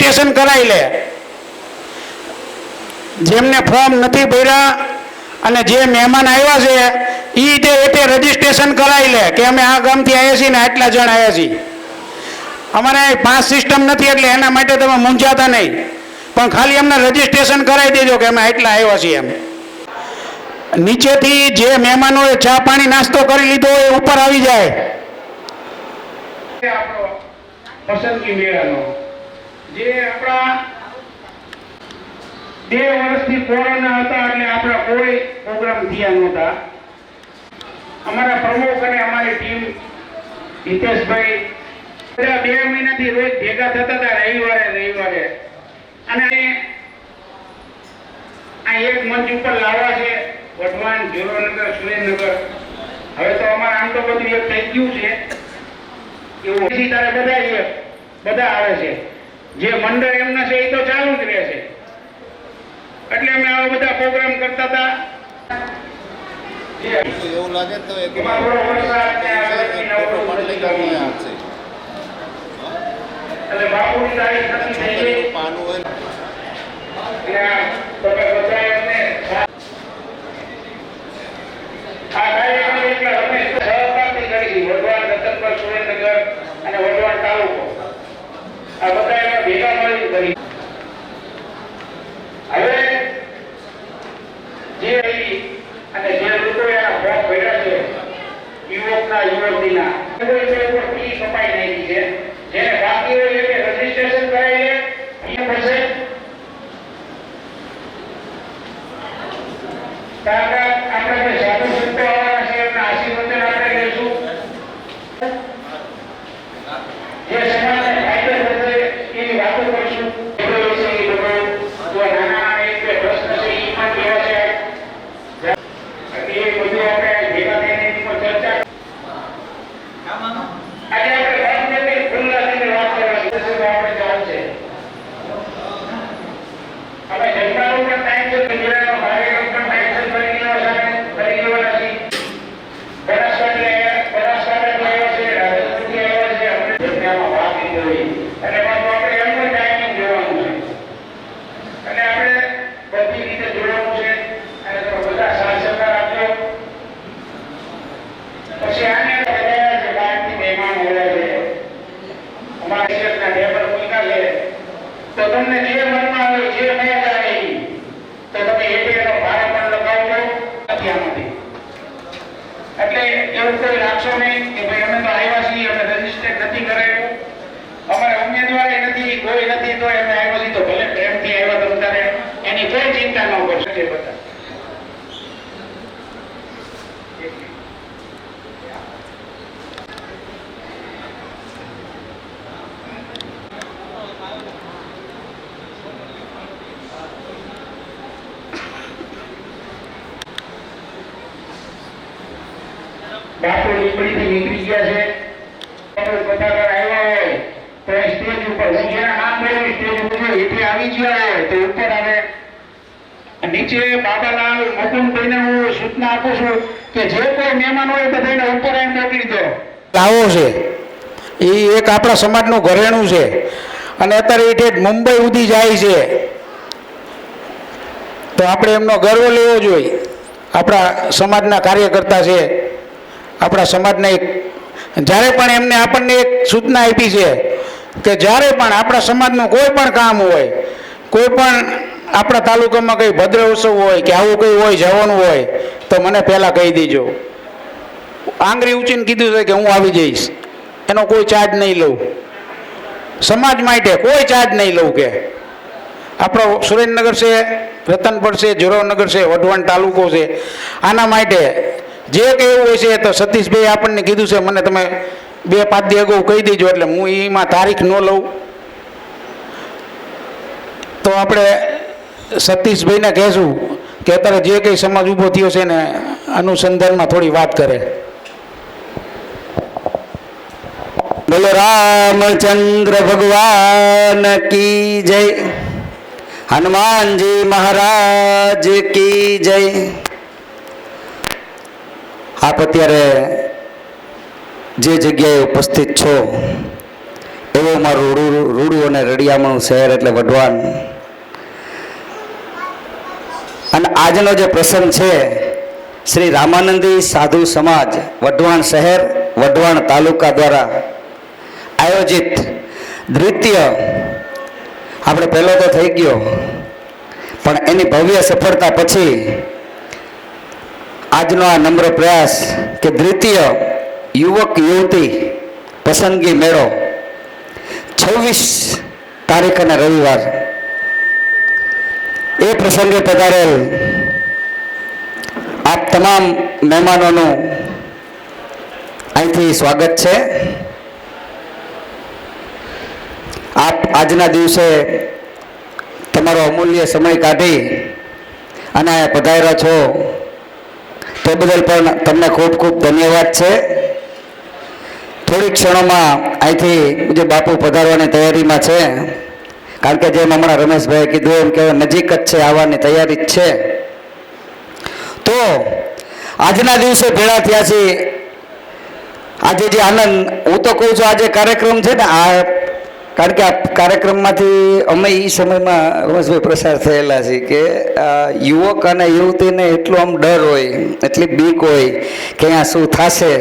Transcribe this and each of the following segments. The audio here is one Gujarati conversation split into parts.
રજીસ્ટ્રેશન કરાવી લે. જેમને ફોર્મ નથી ભર્યા અને જે મહેમાન આવ્યા છે એ તે રજીસ્ટ્રેશન કરાવી લે કે અમે આ ગામથી આવ્યા છીએ ને આટલા જણ આવ્યા છીએ. અમારે પાસ સિસ્ટમ નથી એટલે એના માટે તમે મૂંઝાતા નહીં, પણ ખાલી અમને રજીસ્ટ્રેશન કરાવી દેજો કે અમે આટલા આવ્યા છીએ એમ. નીચેથી જે મહેમાનોએ ચા પાણી નાસ્તો કરી લીધો એ ઉપર આવી જાય. આપણો પસંદગી મેળાનો જે આપણા 2 વર્ષથી કોરોના હતા એટલે આપણા કોઈ પ્રોગ્રામ થયા નહોતા. અમારા પ્રમુખ અને અમારી ટીમ હિતેશભાઈ 2 મહિનાથી રોજ ભેગા થતા હતા રવિવારે અને આ એક મંચ ઉપર લાવવા છે વઢવાણ, જોરાનગર, સુરેન્દ્રનગર. હવે તો અમારે આમ તો બધું એક થઈ ગયું છે એવું. પછી તારે બધા આવે છે. જે મંડળ એમના છે એ તો ચાલુ જ રહે છે. એટલે અમે આવા બધા પ્રોગ્રામ કરતા હતા. એવું લાગે તો એક થોડો વરસાદ એટલે બાપુની તારીખ નથી થઈ ગઈ. પાનું હોય તમે બધા એમને આ કાર્યક્રમ એટલે અમે સહકારથી કરી વઢવાણ, રતનપર, સુરેન્દ્રનગર અને વઢવાણ તાલુકો આ બધા એમાં ભેગા મળી કરી. હવે જે અને જે લોકો એના ફોર્મ ભર્યા છે યુવકના યુવતીના ફી કપાઈ નાખી છે. જેને બાકી હોય એ રજીસ્ટ્રેશન કરાવી લે એ પછી આપણે જે સાધુ સંતો આવવાના છે એમના આશીર્વાદ આપણે લઈશું. જે સમાજને ફાયદો થશે એની વાતો કરીશું. નાના એક બે પ્રશ્ન છે એ પણ કેવા છે એ બધું આપણે ભેગા થઈને એની પર ચર્ચા. આજે આપણે રાજનીતિ ખુલ્લાસીની વાત કરવાની છે. આપણે ચાલશે હવે જમવાનું પણ ટાઈમ છે, મેળાનો કાર્યક્રમ પણ ટાઈમ છે. કરી લેવાના છે. બનાસકાંઠા આવ્યા છે, રાજકોટથી આવ્યા છે. આપણે જમવામાં ભાગ લીધો હોય અને પાછું આપણે એમનું ટાઈમિંગ જોવાનું છે અને આપણે બધી રીતે જોવાનું છે અને તમે બધા સાથ સહકાર આપજો. પછી આને બધા જે બહારથી મહેમાન આવ્યા છે અમારા શહેરના ટેબલ મૂક્યા છે તો તમને જે મનમાં આવે જે મજા આવે તો તમે એનો ભારે પણ લગાવજો નથી આમાંથી. એટલે એવું કોઈ રાખશો નહીં કે ભાઈ અમે તો આવ્યા છીએ, અમે રજીસ્ટર નથી કરાવ્યું, અમારે ઉમેદવાર નથી, કોઈ નથી તો એમને આવ્યા છીએ તો ભલે પ્રેમથી આવ્યા તો તારે એની કોઈ ચિંતા ન કરશે. બધા બાપુ લીપડીથી નીકળી ગયા છે. પતાકાર આવ્યા હોય તો સ્ટેજ ઉપર હું જેના નામ બોલું સ્ટેજ ઉપર એથી આવી ગયા હોય તો ઉપર આવે. નીચે બાબાલાલ મુકુંદભાઈને હું સૂચના આપું છું કે જે કોઈ મહેમાન હોય બધાને ઉપર એમ મોકલી દો. લાવો છે એ એક આપણા સમાજનું ઘરેણું છે અને અત્યારે એ મુંબઈ સુધી જાય છે તો આપણે એમનો ગર્વ લેવો જોઈએ. આપણા સમાજના કાર્યકર્તા છે. આપણા સમાજને જ્યારે પણ એમને આપણને એક સૂચના આપી છે કે જ્યારે પણ આપણા સમાજનું કોઈ પણ કામ હોય, કોઈ પણ આપણા તાલુકામાં કંઈ ભદ્ર ઉત્સવ હોય કે આવું કંઈ હોય જવાનું હોય તો મને પહેલાં કહી દેજો. આંગળી ઊંચીને કીધું છે કે હું આવી જઈશ, એનો કોઈ ચાર્જ નહીં લઉં, સમાજ માટે કોઈ ચાર્જ નહીં લઉં. કે આપણો સુરેન્દ્રનગર છે, રતનપર છે, જોરાનગર છે, વઢવાણ તાલુકો છે, આના માટે જે કંઈ એવું હોય છે તો સતીશભાઈ આપણને કીધું છે મને તમે 2-5 દી અગાઉ કહી દેજો એટલે હું એમાં તારીખ ન લઉં. તો આપણે સતીશભાઈને કહેશું કે અત્યારે જે કંઈ સમાજ ઊભો થયો છે ને અનુસંધાનમાં થોડી વાત કરે. બોલો રામચંદ્ર ભગવાન કી જય, હનુમાનજી મહારાજ કી જય. આપ અત્યારે જે જગ્યાએ ઉપસ્થિત છો એવું મારું રૂડું અને રડિયામણું શહેર એટલે વઢવાણ. અને આજનો જે પ્રસંગ છે, શ્રી રામાનંદી સાધુ સમાજ વઢવાણ શહેર વઢવાણ તાલુકા દ્વારા આયોજિત દ્વિતીય, આપણે પહેલો તો થઈ ગયો, પણ એની ભવ્ય સફળતા પછી આજનો આ નમ્ર પ્રયાસ કે દ્વિતીય યુવક યુવતી પસંદગી મેળો 26 તારીખ અને રવિવાર, એ પ્રસંગે પધારેલ આપ તમામ મહેમાનોનું અહીંથી સ્વાગત છે. આપ આજના દિવસે તમારો અમૂલ્ય સમય કાઢી અને પધાર્યા છો તે બદલ પણ તમને ખૂબ ખૂબ ધન્યવાદ છે. થોડી ક્ષણોમાં અહીંથી જે બાપુ પધારવાની તૈયારીમાં છે, કારણ કે જેમ હમણાં રમેશભાઈએ કીધું એમ કે નજીક જ છે, આવવાની તૈયારી જ છે. તો આજના દિવસે ભેળા થયા છે. આજે જે આનંદ, હું તો કહું છું આજે કાર્યક્રમ છે ને, આ કારણ કે આ કાર્યક્રમમાંથી અમે એ સમયમાં રમેશભાઈ પ્રસાર થયેલા છે કે યુવક અને યુવતીને એટલો આમ ડર હોય, એટલી બીક હોય કે અહીંયા શું થશે,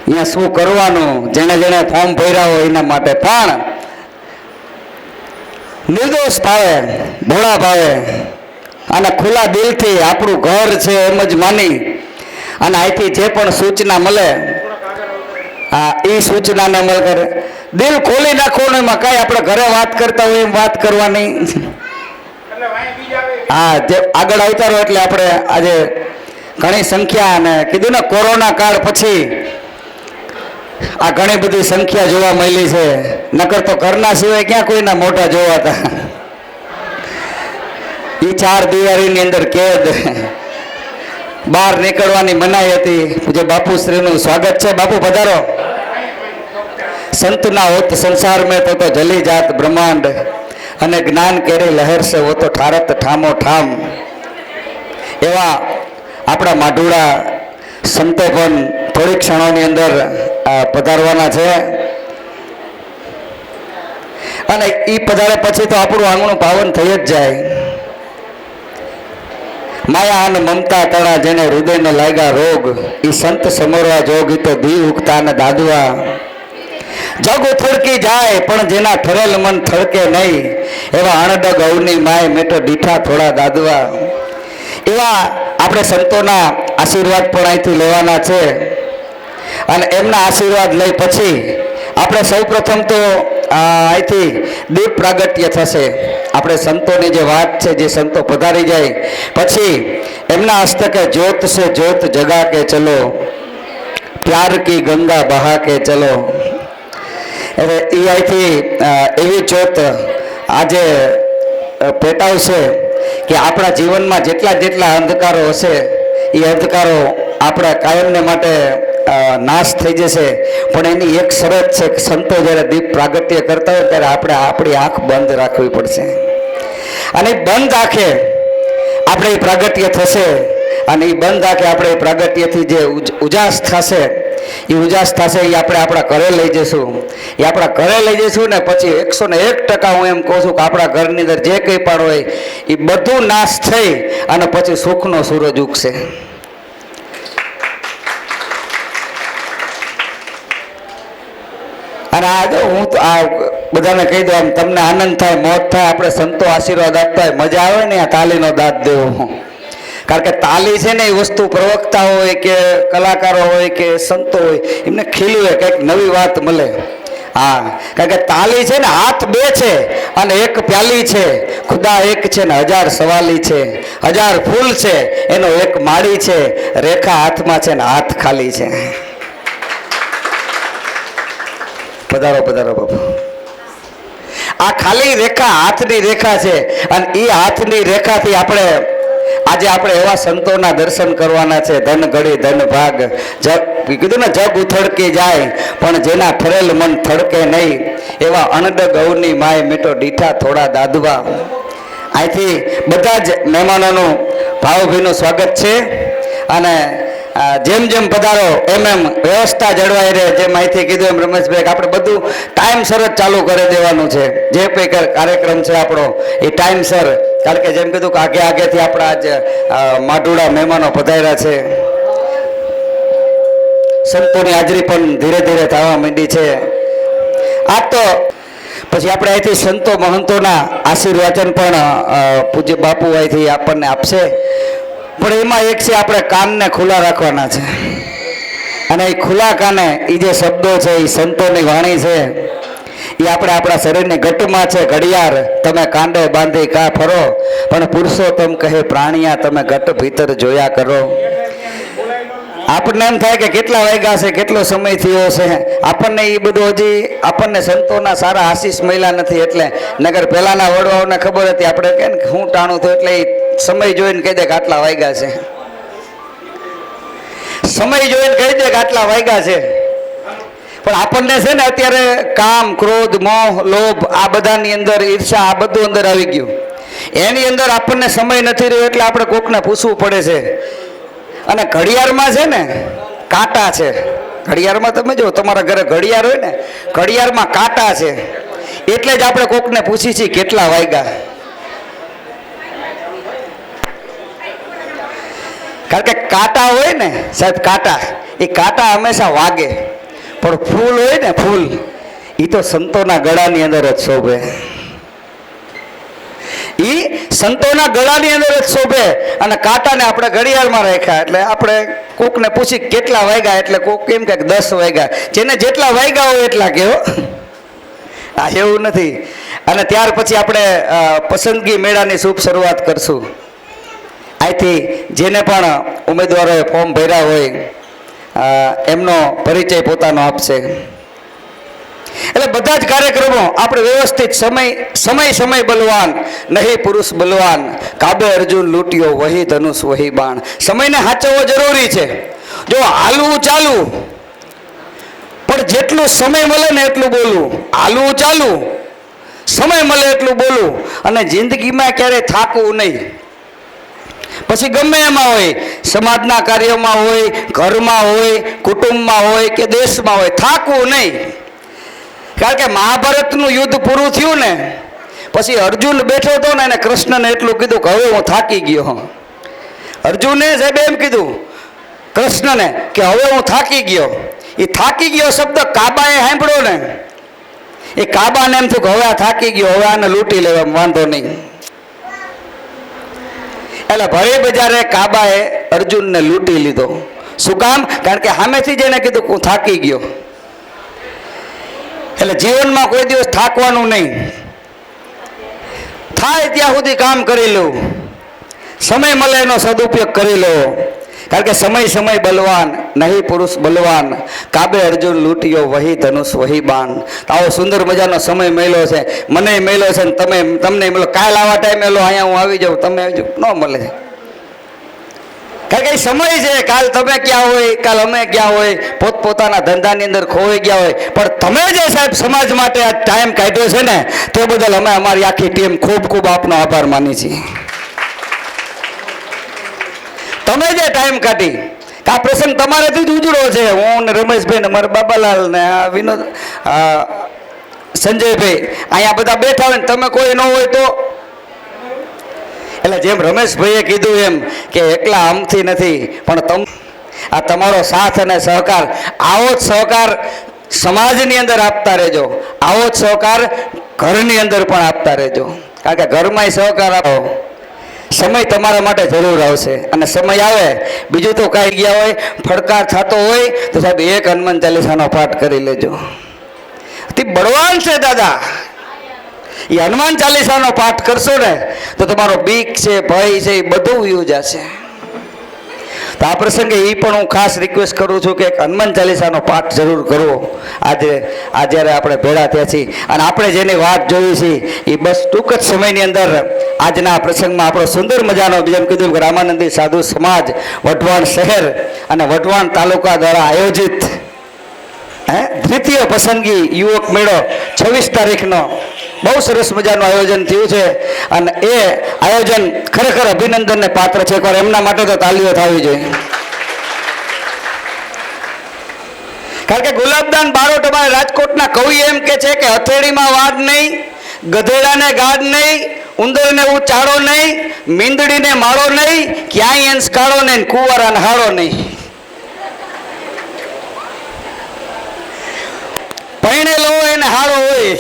અહીંયા શું કરવાનું, જેણે જેણે ફોર્મ ભર્યા હોય એના માટે. પણ નિર્દોષ ભાવે, ભોળા ભાવે અને ખુલ્લા દિલથી આપણું ઘર છે એમ જ માની અને અહીંથી જે પણ સૂચના મળે એ સૂચનાને અમલ કરે. દિલ ખોલી નાખવાનું, એમાં કાંઈ આપણે ઘરે વાત કરતા હોય એમ વાત કરવાની. હા, જે આગળ આવતા રહો એટલે આપણે આજે ઘણી સંખ્યા, અને કીધું ને કોરોના કાળ પછી આ ઘણી બધી સંખ્યા જોવા મળી છે. નકર તો ઘરના સિવાય ક્યાં કોઈના મોઢા જોવાતા. એ 4 દિવાળીની અંદર કેદ, બહાર નીકળવાની મનાઈ હતી. જે બાપુશ્રીનું સ્વાગત છે. બાપુ પધારો. संत ना होत संसार में तो जली जात ब्रह्मांड અને જ્ઞાન કેરી લહેર છે वो तो ઠારત ઠામો ઠામ. એવા આપણા માઢુડા સંતો પણ થોડી ક્ષણોની અંદર પધારવાના છે. અને એ પધારે પછી તો આપણું આંગણું પાવન થઈ જ જાય. માયા અને મમતા તળા જેને હૃદયને લાગ્યા રોગ, એ સંત સમરવા જોગ, તો દી ઉગતા અને દાદવા. જગ ઉથડકી જાય પણ જેના ઠરેલ મન થડકે નહીં, એવા અણડગ અવની માય મેટો દીઠા થોડા દાદવા. એવા આપણે સંતોના આશીર્વાદ પણ અહીંથી લેવાના છે. અને એમના આશીર્વાદ લઈ પછી આપણે સૌ પ્રથમ તો અહીંથી દીપ પ્રાગટ્ય થશે. આપણે સંતોની જે વાત છે, જે સંતો પધારી જાય પછી એમના હસ્તકે જ્યોત સે જ્યોત જગા કે ચલો, પ્યાર કી ગંગા બહા કે ચલો. એટલે એ અહીંથી એવી જ્યોત આજે પેટાવશે કે આપણા જીવનમાં જેટલા જેટલા અંધકારો હશે એ અંધકારો આપણા કાયમને માટે નાશ થઈ જશે. પણ એની એક શરત છે કે સંતો જ્યારે દીપ પ્રાગટ્ય કરતા હોય ત્યારે આપણે આપણી આંખ બંધ રાખવી પડશે. અને બંધ આંખે આપણે એ પ્રાગટ્ય થશે. અને એ બંધ આંખે આપણે એ પ્રાગટ્યથી જે ઉજાસ થશે, એ ઉજાસ થશે એ આપણે આપણા ઘરે લઈ જઈશું. એ આપણા ઘરે લઈ જઈશું ને પછી 101% હું એમ કહું છું કે આપણા ઘરની અંદર જે કંઈ પણ હોય એ બધું નાશ થઈ અને પછી સુખનો સૂરજ ઉગશે. અને આ હું તો આ બધાને કહી દઉં, આમ તમને આનંદ થાય, મોજ થાય, આપણે સંતો આશીર્વાદ આપતા હોય, મજા આવે ને આ તાલીનો દાદ દેવો. કારણ કે તાલી છે ને એ વસ્તુ પ્રવક્તા હોય કે કલાકારો હોય કે સંતો હોય એમને ખીલવે, કંઈક નવી વાત મળે. હા, કારણ કે તાલી છે ને હાથ 2 છે અને એક પ્યાલી છે. ખુદા એક છે ને 1000 સવાલી છે, 1000 ફૂલ છે એનો એક માળી છે, રેખા હાથમાં છે ને હાથ ખાલી છે. પધારો પધારો બાપુ. આ ખાલી રેખા હાથની રેખા છે અને એ હાથની રેખાથી આજે આપણે એવા સંતોના દર્શન કરવાના છે. ધન ઘડી ધન ભાગ, જગ કીધું ને જગ ઉથડકી જાય પણ જેના ઠરેલ મન થડકે નહીં, એવા અણડગ અવની માય મેટો દીઠા થોડા દાદવા. અહીંથી બધા જ મહેમાનોનું ભાવભીનું સ્વાગત છે. અને જેમ જેમ પધારો એમ એમ વ્યવસ્થા જળવાઈ રહે. જેમ અહીંથી કીધું એમ રમેશભાઈ કે આપણે બધું ટાઈમસર જ ચાલુ કરી દેવાનું છે. જે કંઈ કાર્યક્રમ છે આપણો એ ટાઈમસર, કારણ કે જેમ કીધું કે આગેથી આપણા આજ માઢુડા મહેમાનો પધાર્યા છે. સંતોની હાજરી પણ ધીરે ધીરે થવા માંડી છે. આ તો પછી આપણે અહીંથી સંતો મહંતોના આશીર્વચન પણ પૂજ્ય બાપુ અહીંથી આપણને આપશે. પણ એમાં એક છે, આપણે કાનને ખુલ્લા રાખવાના છે. અને એ ખુલ્લા કાને એ જે શબ્દો છે એ સંતોની વાણી છે એ આપણે આપણા શરીરની ઘટમાં છે. ઘડિયાળ તમે કાંડે બાંધી કા ફરો, પણ પુરુષોત્તમ કહે પ્રાણિયા તમે ઘટ ભીતર જોયા કરો. આપણને એમ થાય કે કેટલા વાગ્યા છે, કેટલો સમય થયો છે. આપણને એ બધું હજી આપણને સંતોના સારા આશીષ મળ્યા નથી. એટલે નગર પહેલાના વડવાઓને ખબર હતી. આપણે કે હું ટાણું થયું એટલે એ સમય જોઈને કહી દે કે આટલા વાગ્યા છે. સમય જોઈને કહી દે કે આટલા વાગ્યા છે. પણ આપણને છે ને અત્યારે કામ, ક્રોધ, મોહ, લોભ આ બધાની અંદર, ઈર્ષા આ બધું અંદર આવી ગયું. એની અંદર આપણને સમય નથી રહ્યો એટલે આપણે કોકને પૂછવું પડે છે. અને ઘડિયાળમાં છે ને કાંટા છે. ઘડિયાળમાં તમે જો તમારા ઘરે ઘડિયાળ હોય ને, ઘડિયાળમાં કાંટા છે. એટલે જ આપણે કોકને પૂછી છીએ કેટલા વાગ્યા. કારણ કે કાંટા હોય ને સાહેબ, કાંટા એ કાંટા હંમેશા વાગે. પણ ફૂલ હોય ને ફૂલ, એ તો સંતોના ગળાની અંદર જ શોભે. એ સંતોના ગળાની અંદર જ શોભે. અને કાંટાને આપણે ઘડિયાળમાં રાખ્યા. એટલે આપણે કોકને પૂછી કેટલા વાગ્યા, એટલે કોક કેમ કે 10 વાગ્યા. જેને જેટલા વાગ્યા હોય એટલા કેવો. આ એવું નથી. અને ત્યાર પછી આપણે પસંદગી મેળાની શુભ શરૂઆત કરશું. અહીંથી જેને પણ ઉમેદવારોએ ફોર્મ ભર્યા હોય એમનો પરિચય પોતાનો આપશે. એટલે બધા જ કાર્યક્રમો આપણે વ્યવસ્થિત સમય બલવાન નહીં પુરુષ બલવાન, કાબે અર્જુન લૂંટ્યો વહી ધનુષ વહી બાણ. સમયને સાચવવો જરૂરી છે. જો હાલવું ચાલુ, પણ જેટલું સમય મળે ને એટલું બોલવું. હાલવું ચાલુ, સમય મળે એટલું બોલવું. અને જિંદગીમાં ક્યારેય થાકવું નહીં. પછી ગમે એમાં હોય, સમાજના કાર્યોમાં હોય, ઘરમાં હોય, કુટુંબમાં હોય કે દેશમાં હોય, થાકવું નહીં. કારણ કે મહાભારતનું યુદ્ધ પૂરું થયું ને પછી અર્જુન બેઠો હતો ને એને કૃષ્ણને એટલું કીધું કે હવે હું થાકી ગયો. અર્જુને સાહેબ એમ કીધું કૃષ્ણને કે હવે હું થાકી ગયો. એ થાકી ગયો શબ્દ કાબાએ સાંભળ્યો ને, એ કાબાને એમ થયું કે હવે આ થાકી ગયો, હવે આને લૂંટી લેવા વાંધો નહીં. એટલે ભરે બજારે કાબાએ અર્જુનને લૂંટી લીધો. શું કામ? કારણ કે સામેથી જ એને કીધું હું થાકી ગયો. એટલે જીવનમાં કોઈ દિવસ થાકવાનું નહીં. થાય ત્યાં સુધી કામ કરી લઉં. સમય મળે એનો સદુપયોગ કરી લો. કારણ કે સમય બલવાન નહીં પુરુષ બલવાન, કાબે અર્જુન લૂંટ્યો વહી ધનુષ વહી બાણ. આવો સુંદર મજાનો સમય મળ્યો છે. મને મળ્યો છે ને તમને મળ્યો. કાલ આવા ટાઈમે અહીંયા હું આવી જાઉં, તમે આવી જાઉં, ન મળે. કારણ કે સમય છે. કાલ તમે ક્યાં હોય, કાલ અમે ક્યાં હોય, પોતપોતાના ધંધાની અંદર ખોવાઈ ગયા હોય. પણ તમે જે સાહેબ સમાજ માટે આ ટાઈમ કાઢ્યો છે ને તે બદલ અમે અમારી આખી ટીમ ખૂબ ખૂબ આપનો આભાર માની છીએ. તમે જે ટાઈમ કાઢી, આ પ્રસંગ તમારાથી જ ઉજળો છે. હું ને રમેશભાઈ ને મારા બાબાલાલ ને આ વિનોદ, સંજયભાઈ અહીંયા બધા બેઠા હોય ને તમે કોઈ ન હોય તો. એટલે જેમ રમેશભાઈએ કીધું એમ કે એકલા આમથી નથી, પણ આ તમારો સાથ અને સહકાર, આવો જ સહકાર સમાજની અંદર આપતા રહેજો. આવો જ સહકાર ઘરની અંદર પણ આપતા રહેજો. કારણ કે ઘરમાંય સહકાર આપો, સમય તમારા માટે જરૂર આવશે. અને સમય આવે બીજું તો કાંઈ ગયા હોય, ફડકાર થતો હોય તો સાહેબ એક હનુમાન ચાલીસાનો પાઠ કરી લેજો. તે બળવાન છે દાદા. એ હનુમાન ચાલીસાનો પાઠ કરશો ને તો તમારો બીક છે, ભય છે, એ બધું વયું જશે. તો આ પ્રસંગે એ પણ હું ખાસ રિક્વેસ્ટ કરું છું કે એક હનુમાન ચાલીસાનો પાઠ જરૂર કરવો. જ્યારે આપણે ભેળા થયા છીએ અને આપણે જેની વાત જોઈ છે એ બસ ટૂંક જ સમયની અંદર આજના પ્રસંગમાં આપણો સુંદર મજાનો, જેમ કીધું કે રામાનંદી સાધુ સમાજ વઢવાણ શહેર અને વઢવાણ તાલુકા દ્વારા આયોજિત દ્વિતીય પસંદગી યુવક મેળો 26 તારીખનો બહુ સરસ મજાનું આયોજન થયું છે. અને એ આયોજન ખરેખર અભિનંદનને પાત્ર છે. એકવાર એમના માટે તો તાલીઓ થવી જોઈએ. કારણ કે ગુલાબદાન બારોટ અમારા રાજકોટના કવિ એમ કે છે કે હથેળીમાં વાડ નહીં, ગધેડાને ગાડ નહીં, ઉંદરને ઉચાળો નહીં, મીંદડીને માળો નહીં, ક્યાંય એન્સ કાળો નહીં, કુંવારાને હાળો નહીં. પૈણેલો એને હાળો હોય,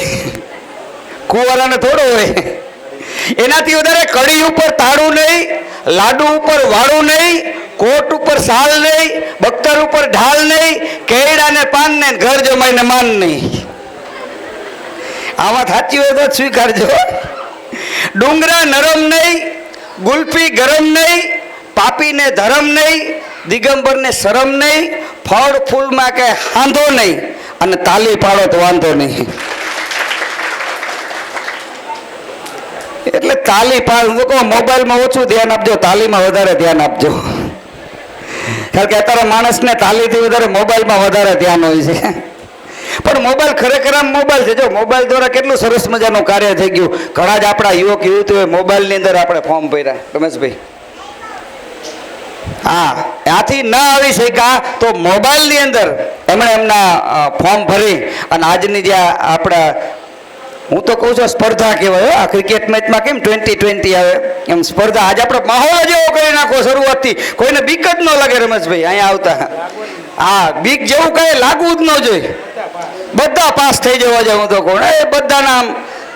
કુંવારાને થોડો હોય. એનાથી વધારે કડી ઉપર તાળું નહીં, લાડુ ઉપર વાળું નહીં, કોટ ઉપર સાલ નહીં, બખ્તર ઉપર ઢાલ નહીં, કેળા ને પાન ને ઘર જમાઈને માન નહીં. આમાં સાચી હોય તો સ્વીકારજો. ડુંગરા નરમ નહીં, ગુલ્ફી ગરમ નહીં, પાપીને ધરમ નહીં, દિગંબરને શરમ નહીં, ફળ ફૂલમાં કે હાંધો નહીં, અને તાલી પાડો તો વાંધો નહીં. એટલે તાલી પાડ મોબાઈલમાં ઓછું ધ્યાન આપજો, તાલીમાં વધારે ધ્યાન આપજો. કારણ કે અત્યારે માણસને તાલીથી વધારે મોબાઈલમાં વધારે ધ્યાન હોય છે. પણ મોબાઈલ ખરેખર આમ મોબાઈલ છે. જો મોબાઈલ દ્વારા કેટલું સરસ મજાનું કાર્ય થઈ ગયું. ઘણા જ આપણા યુવક યુવતીઓએ મોબાઈલની અંદર આપણે ફોર્મ ભર્યા. રમેશભાઈ, હા, ત્યાંથી ન આવી શક્યા તો મોબાઈલની અંદર એમણે એમના ફોર્મ ભરી અને આજની જે આપણા, હું તો કહું છું સ્પર્ધા કહેવાય. આ ક્રિકેટ મેચમાં કેમ 20-20 આવે એમ સ્પર્ધા. આજે આપણે માહોલ જેવો કરી નાખો શરૂઆતથી, કોઈને બીક જ ન લાગે. રમેશભાઈ અહીંયા આવતા, હા, બીક જેવું કઈ લાગવું જ ન જોઈએ. બધા પાસ થઈ જવા જોઈએ. હું તો કહું એ બધાના આમ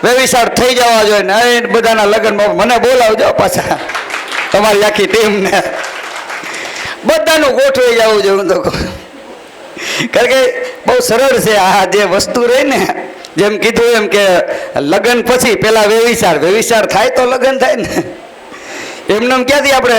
વ્યવિચાર થઈ જવા જોઈએ ને એ બધાના લગ્નમાં મને બોલાવજો પાછા, તમારી આખી ટીમને બધાનું ગોઠવાઈ જવું જોઈએ. હું તો કહું કારણ કે બહુ સરળ છે આ જે વસ્તુ રહી ને. જેમ કીધું એમ કે લગ્ન પછી પેલા વ્યવિચાર થાય તો લગ્ન થાય ને. એમને ક્યાંથી આપણે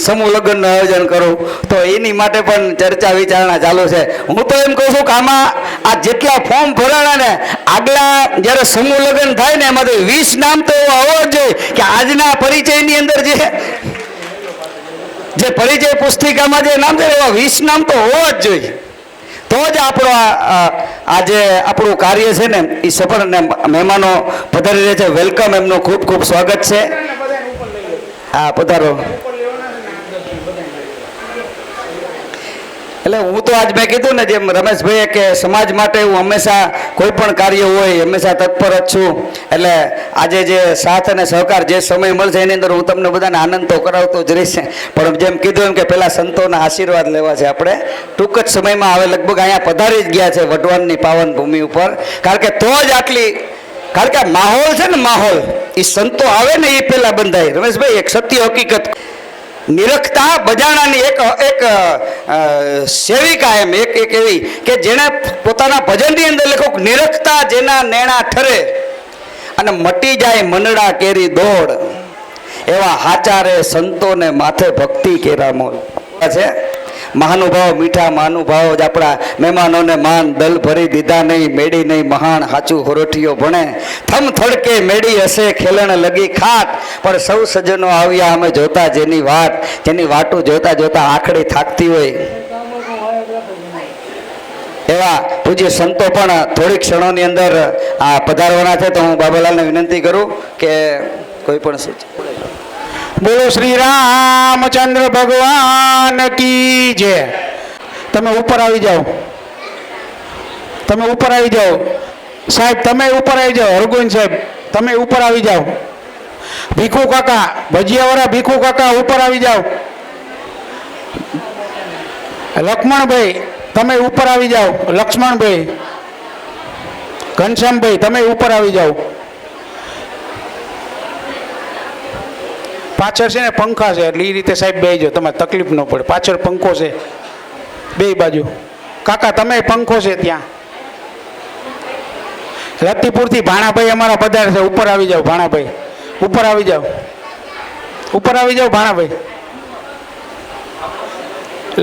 સમૂહ લગ્નનું આયોજન કરવું? તો એની માટે પણ ચર્ચા વિચારણા ચાલુ છે. હું તો એમ કહું છું કે આમાં આ જેટલા ફોર્મ ભરાણા ને આગલા જ્યારે સમૂહ લગ્ન થાય ને એમાંથી 20 નામ તો એવા હોવા જ જોઈએ કે આજના પરિચયની અંદર જે પરિચય પુસ્તિકામાં જે નામ છે એવા 20 નામ તો હોવા જ જોઈએ. તો જ આપણો આજે આપણું કાર્ય છે ને એ સફળ. ને મહેમાનો પધારી રહે છે, વેલકમ, એમનું ખૂબ ખૂબ સ્વાગત છે. હા, પધારો. એટલે હું તો આજ મેં કીધું ને જેમ રમેશભાઈએ કે સમાજ માટે હું હંમેશા કોઈ પણ કાર્ય હોય હંમેશા તત્પર જ છું. એટલે આજે જે સાથ અને સહકાર જે સમય મળશે એની અંદર હું તમને બધાને આનંદ તો કરાવતો જ રહીશ. પણ જેમ કીધું એમ કે પહેલાં સંતોના આશીર્વાદ લેવા છે આપણે. ટૂંક જ સમયમાં હવે લગભગ અહીંયા પધારી જ ગયા છે વઢવાણની પાવન ભૂમિ ઉપર. કારણ કે તો જ આટલી, કારણ કે માહોલ છે ને, માહોલ એ સંતો આવે ને એ પહેલાં બંધાય. રમેશભાઈ, એક સત્ય હકીકત, નિરખતા બજાણાની એક સેવિકા એમ એક એવી કે જેણે પોતાના ભજનની અંદર લખો નિરખતા જેના નેણા ઠરે અને મટી જાય મનડા કેરી દોડ, એવા હાચારે સંતોને માથે ભક્તિ કેરા મોલ છે. મહાનુભાવ મીઠા મહાનુભાવો જ આપણા મહેમાનોને માન દલ ભરી દીધા નહીં, મેળી નહીં મહાન હાચું હોરઠીઓ ભણે, થમ થડકે મેળી હશે ખેલણ લગી ખાટ, પણ સૌ સજ્જનો આવ્યા અમે જોતા જેની વાટ, જેની વાટું જોતા જોતા આંખડી થાકતી હોય એવા પૂજ્ય સંતો પણ થોડીક ક્ષણોની અંદર આ પધારવાના છે. તો હું બાબાલાલને વિનંતી કરું કે કોઈ પણ સૂચન. બોલો શ્રી રામચંદ્ર ભગવાન કી જય. તમે ઉપર આવી જાઓ, તમે ઉપર આવી જાઓ સાહેબ, તમે ઉપર આવી જાઓ. હરગોવિંદ સાહેબ, તમે ઉપર આવી જાઓ. ભીખુ કાકા, ભજીયાવાળા ભીખુ કાકા, ઉપર આવી જાઓ. લક્ષ્મણભાઈ, તમે ઉપર આવી જાઓ. લક્ષ્મણભાઈ, ઘનશ્યામભાઈ, તમે ઉપર આવી જાઓ. પાછળ છે ને પંખા છે એટલે એ રીતે સાહેબ બેસજો, તમારે તકલીફ ન પડે. પાછળ પંખો છે બે બાજુ. કાકા તમે પંખો છે ત્યાં. લતીપુરથી ભાણાભાઈ અમારા પધાર છે, ઉપર આવી જાઓ. ભાણાભાઈ ઉપર આવી જાઓ, ઉપર આવી જાઓ ભાણાભાઈ.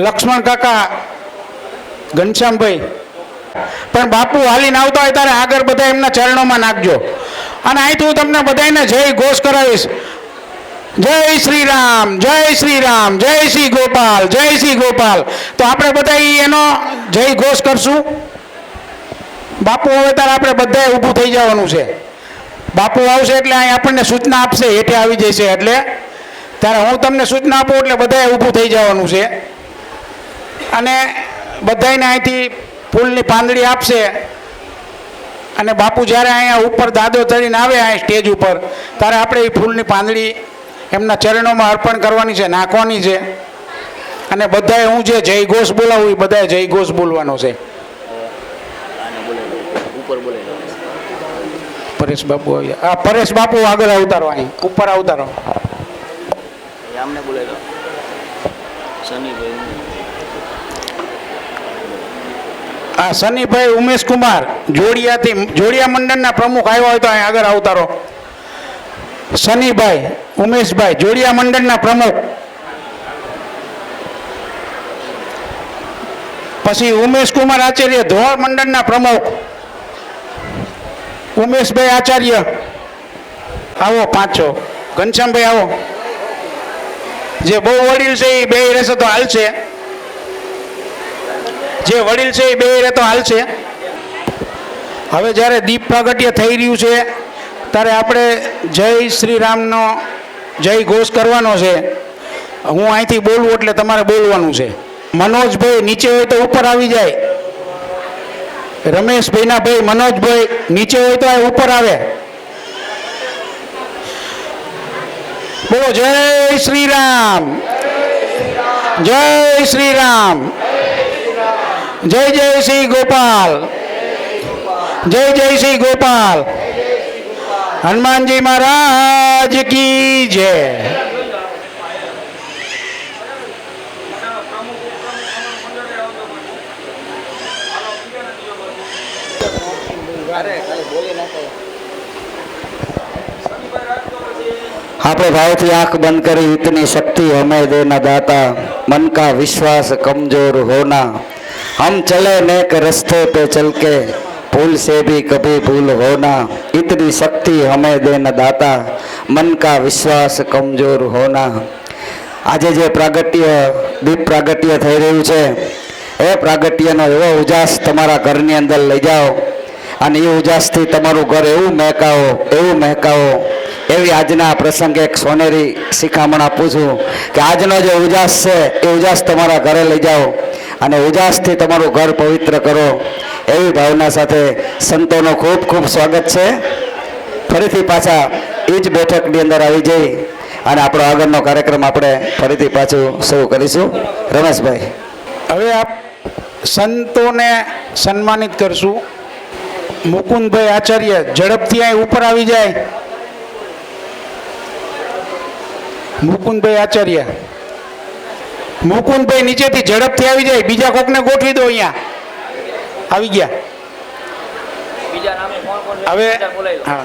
લક્ષ્મણ કાકા, ઘનશ્યામભાઈ. પણ બાપુ હાલીને આવતા હોય ત્યારે આગળ બધા એમના ચરણોમાં નાખજો. અને અહીંથી હું તમને બધાને જય ઘોષ કરાવીશ. જય શ્રી રામ, જય શ્રી રામ, જય શ્રી ગોપાલ, જય શ્રી ગોપાલ. તો આપણે બધા એનો જય ઘોષ કરશું. બાપુ હવે ત્યારે આપણે બધાએ ઊભું થઈ જવાનું છે. બાપુ આવશે એટલે અહીં આપણને સૂચના આપશે, હેઠે આવી જશે એટલે ત્યારે હું તમને સૂચના આપું એટલે બધાએ ઊભું થઈ જવાનું છે. અને બધાને અહીંથી ફૂલની પાંદડી આપશે અને બાપુ જ્યારે અહીંયા ઉપર દાદો ચડીને આવે અહીંયા સ્ટેજ ઉપર ત્યારે આપણે એ ફૂલની પાંદડી એમના ચરણોમાં અર્પણ કરવાની છે, નાખવાની છે. અને બધાએ હું જે જય ઘોષ બોલાવું એ બધાએ જય ઘોષ બોલવાનો છે. પરેશ બાપુ આવ્યા. હા, પરેશ બાપુ આગળ આવતારો, અહીં ઉપર આવતારો. હા, સનીભાઈ ઉમેશ કુમાર જોડિયાથી, જોડિયા મંડળના પ્રમુખ આવ્યા હોય તો અહીં આગળ આવતારો. સનીભાઈ ઉમેશભાઈ જોડિયા મંડળના પ્રમુખ. પછી ઉમેશ કુમાર આચાર્ય ધોળ મંડળના પ્રમુખ. ઉમેશભાઈ આચાર્ય આવો, પાંચો. ઘનશ્યામભાઈ આવો. જે બહુ વડીલ છે એ બે રહેશે તો હાલશે, જે વડીલ છે એ બે રહે તો હાલશે. હવે જ્યારે દીપ પ્રાગટ્ય થઈ રહ્યું છે ત્યારે આપણે જય શ્રી રામનો જય ઘોષ કરવાનો છે. હું અહીંથી બોલું એટલે તમારે બોલવાનું છે. મનોજભાઈ નીચે હોય તો ઉપર આવી જાય. રમેશભાઈના ભાઈ મનોજભાઈ નીચે હોય તો ઉપર આવે. બોલો જય શ્રી રામ, જય શ્રી રામ, જય જય શ્રી ગોપાલ, જય જય શ્રી ગોપાલ. હનુમાનજી મહારાજ કી જય. આપણે भावથી आंख बंद करी. इतनी शक्ति हमें देना दाता, मन का विश्वास कमजोर होना. हम चले नेक रास्ते पे चल के, भूल से भी कभी भूल होना. इतनी शक्ति हमें देना दाता, मन का विश्वास कमजोर होना. આજે જે પ્રાગટ્ય દીપ પ્રાગટ્ય થઈ રહ્યું છે એ પ્રાગટ્યનો એવો ઉજાસ તમારા ઘરની અંદર લઈ જાઓ અને એ ઉજાસથી તમારું ઘર એવું મહેકાવો એવી આજના પ્રસંગે એક સોનેરી શિખામણ આપું છું કે આજનો જે ઉજાસ છે એ ઉજાસ તમારા ઘરે લઈ જાઓ અને ઉજાસથી તમારું ઘર પવિત્ર કરો. એવી ભાવના સાથે સંતોનો ખૂબ ખૂબ સ્વાગત છે. ફરીથી પાછા એ જ બેઠકની અંદર આવી જઈ અને આપણો આગળનો કાર્યક્રમ આપણે ફરીથી પાછું શરૂ કરીશું. રમેશભાઈ, હવે આપ સંતોને સન્માનિત કરશું. મુકુંદભાઈ આચાર્ય ઝડપથી અહીં ઉપર આવી જાય. મુકુંદભાઈ આચાર્ય, મુકુંદભાઈ નીચેથી ઝડપથી આવી જાય. બીજા કોકને ગોઠવી દો. અહીંયા આવી ગયા. હવે હા,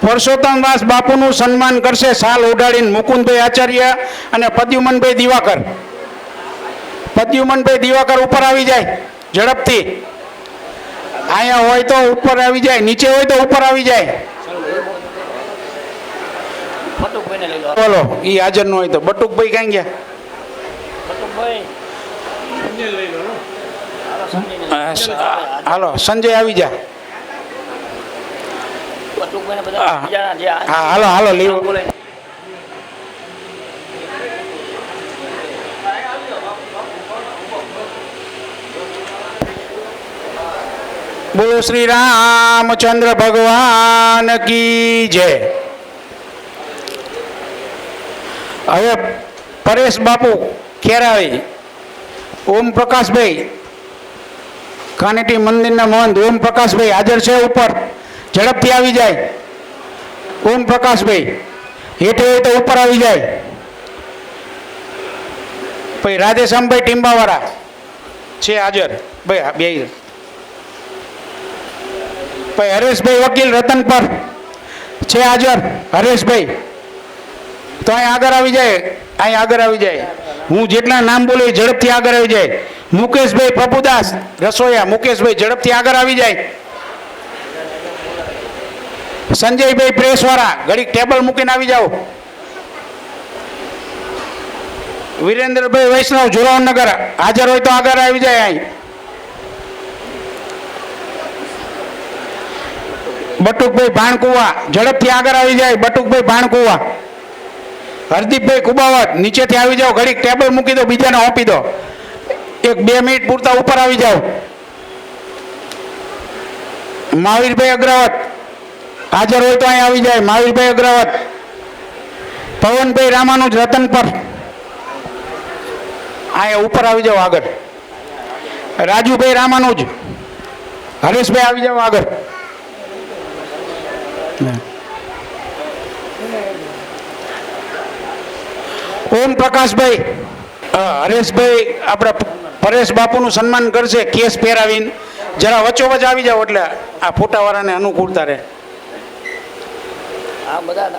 પરસોત્તમદાસ બાપુનું સન્માન કરશે શાલ ઓઢાડીને મુકુંદભાઈ આચાર્ય અને પ્રદ્યુમનભાઈ દિવાકર. પ્રદ્યુમનભાઈ દિવાકર ઉપર આવી જાય ઝડપથી. અહીંયા હોય તો ઉપર આવી જાય, નીચે હોય તો ઉપર આવી જાય. બોલો, ઈ હાજર ન હોય તો બટુકભાઈ ક્યાં ગયા? હાલો, સંજય આવી જા. હા, હાલો હાલો લીવ. બોલો શ્રી રામચંદ્ર ભગવાન કી જય. હવે પરેશ બાપુ ખેરાવી, ઓમ પ્રકાશભાઈ કાનેટી મંદિરના મહંત ઓમ પ્રકાશભાઈ હાજર છે ઉપર. ઝડપથી આવી જાય. ઓમ પ્રકાશભાઈ હેઠે હોય તો ઉપર આવી જાય. ભાઈ રાધેશ્યામભાઈ ટીમ્બાવાળા છે હાજર. ભાઈ બે. ભાઈ હરેશભાઈ વકીલ રતનપર છે હાજર. હરેશભાઈ તો અહીં આગળ આવી જાય. અહીં આગળ આવી જાય. હું જેટલા નામ બોલું એ ઝડપથી આગળ આવી જાય. મુકેશભાઈ પ્રભુદાસ રસોયા, મુકેશભાઈ ઝડપથી આગળ આવી જાય. સંજયભાઈ પ્રેસવાળા ઘડીક ટેબલ મૂકીને આવી જાઓ. વિરેન્દ્રભાઈ વૈષ્ણવ જોરાવનગર હાજર હોય તો આગળ આવી જાય. અહીં બટુકભાઈ ભાણકુવા ઝડપથી આગળ આવી જાય. બટુકભાઈ ભાણકુવા. હરદીપભાઈ કુબાવત નીચેથી આવી જાઓ. ઘડીક ટેબલ મૂકી દો, બીજાને આપી દો. એક 2 મિનિટ પૂરતા ઉપર આવી જાઓ. મહાવીરભાઈ અગ્રવત હાજર હોય તો અહીં આવી જાય. મહાવીરભાઈ અગ્રવત, પવનભાઈ રામાનુજ રતનપર, અહીંયા ઉપર આવી જાઓ આગળ. રાજુભાઈ રામાનુજ, હરેશભાઈ આવી જાઓ આગળ. ઓમ પ્રકાશભાઈ, હરેશભાઈ આપણા પરેશ બાપુનું સન્માન કરશે કેસ પહેરાવીને. જરા વચ્ચોવચ આવી જાઓ એટલે આ ફોટાવાળાને અનુકૂળતા રહે.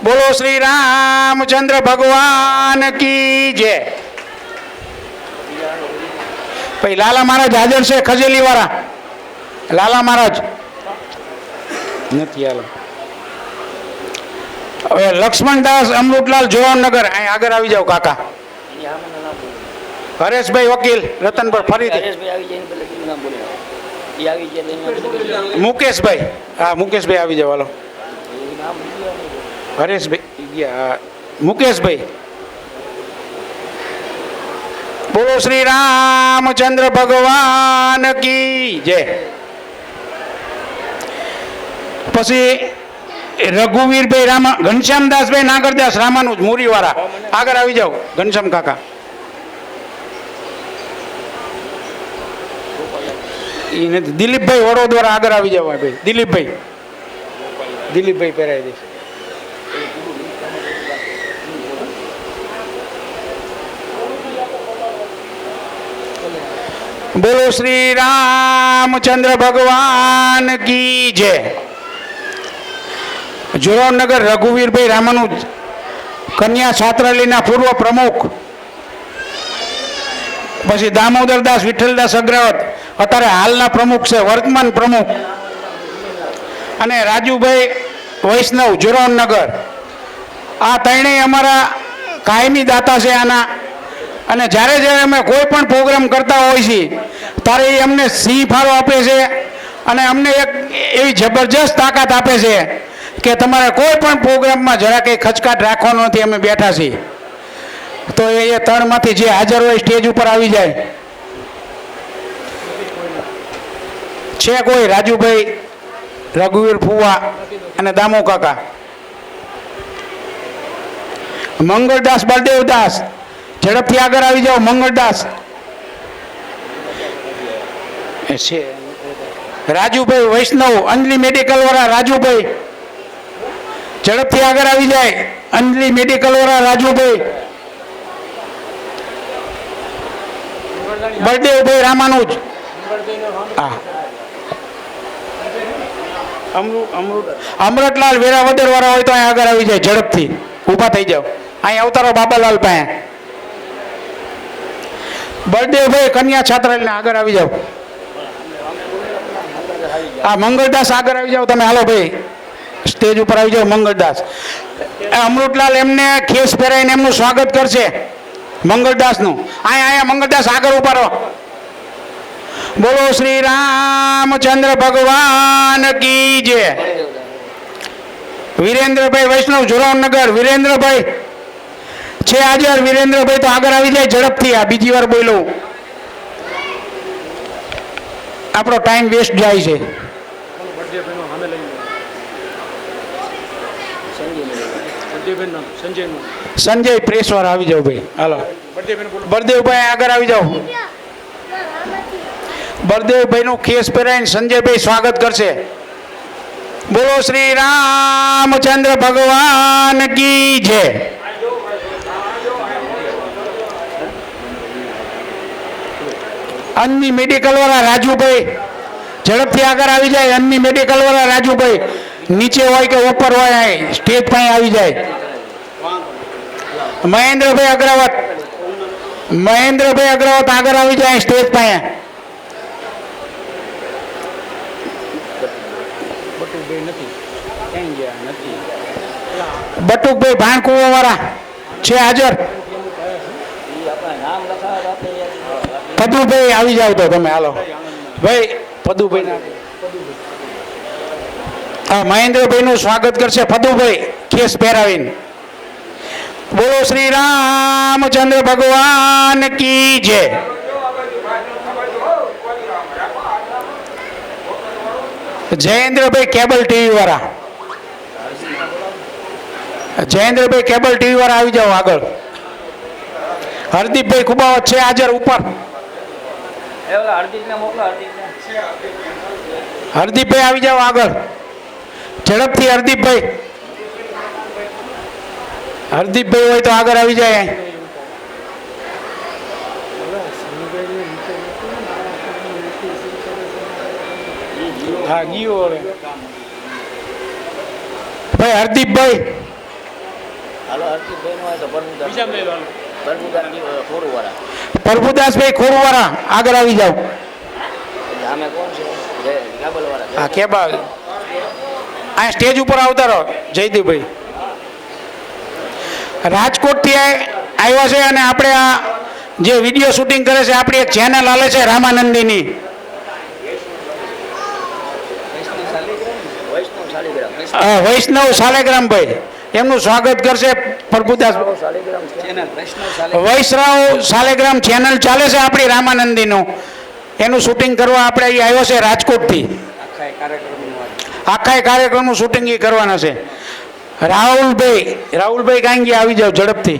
બોલો શ્રી રામચંદ્ર ભગવાન કી જય. ભાઈ લાલા મહારાજ હાજર છે, ખજેલી વાળા લાલા મહારાજ નથી. હાલો હવે લક્ષ્મણદાસ અમૃતલાલ જોરાવનગર અહીં આગળ આવી જાઓ કાકા. હરેશભાઈ વકીલ રતનપર ફરીથી. મુકેશભાઈ, હા મુકેશભાઈ આવી જાઓ. હાલો હરેશભાઈ ગયા, મુકેશભાઈ. બોલો શ્રી રામચંદ્ર ભગવાન કી જય. પછી રઘુવીરભાઈ રામા, ઘનશ્યામદાસભાઈ નાગરદાસ રામાનુજ મુરીવાળા આગળ આવી જાઓ. ઘનશ્યામ કાકા એ નથી. દિલીપભાઈ વડોદરા આગળ આવી જાઓ. ભાઈ દિલીપભાઈ પહેરાવી દઈશ. બોલો શ્રી રામચંદ્ર ભગવાન કી જય. જોરાવનગર રઘુવીરભાઈ રામાનુજ કન્યા છાત્રાલયના પૂર્વ પ્રમુખ. પછી દામોદરદાસ વિઠ્ઠલદાસ અગ્રવત અત્યારે હાલના પ્રમુખ છે, વર્તમાન પ્રમુખ. અને રાજુભાઈ વૈષ્ણવ જોરાવનગર. આ ત્રણેય અમારા કાયમી દાતા છે આના. અને જ્યારે જ્યારે અમે કોઈ પણ પ્રોગ્રામ કરતા હોય છીએ ત્યારે એ અમને સિંહ ફાળો આપે છે અને અમને એક એવી જબરજસ્ત તાકાત આપે છે કે તમારે કોઈ પણ પ્રોગ્રામમાં જરા કંઈ ખચકાટ રાખવાનો નથી, અમે બેઠા છીએ. તો એ ત્રણમાંથી જે હાજર હોય સ્ટેજ ઉપર આવી જાય. છે કોઈ? રાજુભાઈ, રઘુવીર ફુવા અને દામુ કાકા. મંગળદાસ બળદેવદાસ, ઝડપથી આગળ આવી જાઓ. મંગળદાસ છે. રાજુભાઈ વૈષ્ણવ, અંજલિ મેડિકલ વાળા રાજુભાઈ, ઝડપથી આગળ આવી જાય. અંજલિ મેડિકલ વાળા રાજુભાઈ. બળદેવભાઈ રામાનુજ, હા. અમૃતલાલ વેરાવદર વાળા હોય તો અહીં આગળ આવી જાય. ઝડપથી ઊભા થઈ જાઓ. અહીં અવતારો બાબાલાલ પાસે. બળદેવભાઈ કન્યા છાત્રાલય આગળ આવી જાઓ. હા મંગળદાસ આગળ આવી જાઓ તમે. હાલો ભાઈ સ્ટેજ ઉપર આવી જાઓ. મંગળદાસ, અમૃતલાલ એમને ખેસ પહેરાવીને એમનું સ્વાગત કરશે. મંગળદાસનું અહીંયા મંગળદાસ આગળ ઉભા રહો. બોલો શ્રી રામચંદ્ર ભગવાન કી જય. વિરેન્દ્રભાઈ વૈષ્ણવ જોરાવનગર. વિરેન્દ્રભાઈ છે હાજર. વિરેન્દ્રભાઈ તો આગળ આવી જાય ઝડપથી. આ બીજી વાર બોલું, આપણો ટાઈમ વેસ્ટ જાય છે. સંજય પ્રેસ વાળા આવી જાઓ ભાઈ. હાલો બળદેવભાઈ આગળ આવી જાઓ. બળદેવભાઈ નું ખેસ પહેરાઈને સંજયભાઈ સ્વાગત કરશે. બોલો શ્રી રામચંદ્ર ભગવાન કી જય. અન્ની મેડિકલ વાળા રાજુભાઈ, ઝડપથી આગળ આવી જાય. અન્ની મેડિકલ વાળા રાજુભાઈ નીચે હોય કે ઉપર હોય સ્ટેજ પાસે આવી જાય. મહેન્દ્રભાઈ અગ્રવત, મહેન્દ્રભાઈ અગ્રવત આગળ આવી જાય સ્ટેજ પાસે. બટુકભાઈ ભાણકુવા વાળા છે હાજર. પદુભાઈ આવી જાવ તો તમે. હાલો ભાઈ પદુભાઈ. હા મહેન્દ્રભાઈ નું સ્વાગત કરશે પદુભાઈ ખેસ પહેરાવીને. બોલો શ્રી રામચંદ્ર ભગવાન કી જય. જયેન્દ્રભાઈ કેબલ ટીવી વાળા, જયેન્દ્રભાઈ કેબલ ટીવી વાળા આવી જાઓ આગળ. હરદીપભાઈ ખુબાવત છે હાજર ઉપર. હરદીપભાઈ આવી જાઓ આગળ ઝડપથી. હરદીપભાઈ, હરદીપભાઈ હોય તો આગળ આવી જાય. હા ગયો ભાઈ હરદીપભાઈ. પ્રભુદાસભાઈ ખોરવાળા આગળ આવી જાઓ. હા કેબા આ સ્ટેજ ઉપર આવતા રહો. જયદીપભાઈ રાજકોટથી આવ્યા છે અને આપણે આ જે વિડીયો શૂટિંગ કરે છે આપણી એક ચેનલ હાલે છે રામાનંદીની. વૈષ્ણવ શાલેગ્રામભાઈ એમનું સ્વાગત કરશે પ્રભુદાસ. વૈષ્ણવ શાલેગ્રામ ચેનલ ચાલે છે આપણી રામાનંદીનું, એનું શૂટિંગ કરવા આપણે અહીં આવ્યો છે રાજકોટથી. આખા કાર્યક્રમનું શૂટિંગ એ કરવાના છે. રાહુલભાઈ, રાહુલભાઈ કાંઈ ગયા આવી જાઓ ઝડપથી.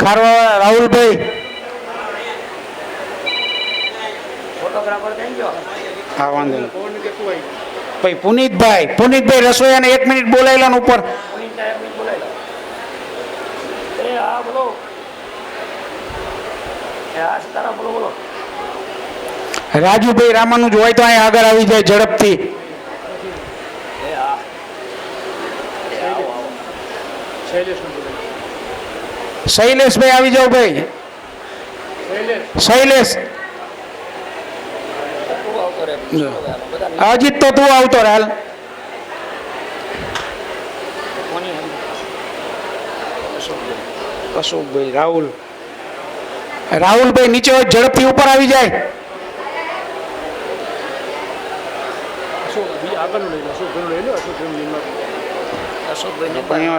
ખારવાવાળા રાહુલભાઈ. હા વાંધો નહીં. ભાઈ પુનિતભાઈ, પુનિતભાઈ રસોઈયાને 1 મિનિટ બોલાયેલા ઉપર. રાજુભાઈ રામાનું હોય તો અહીં આગળ આવી જાય ઝડપથી. શૈલેષભાઈ આવી જાઓ ભાઈ. શૈલેષ અજીત તો તું આવતો હાલ. અશોકભાઈ, રાહુલ, રાહુલભાઈ નીચે હોય ઝડપથી ઉપર આવી જાય.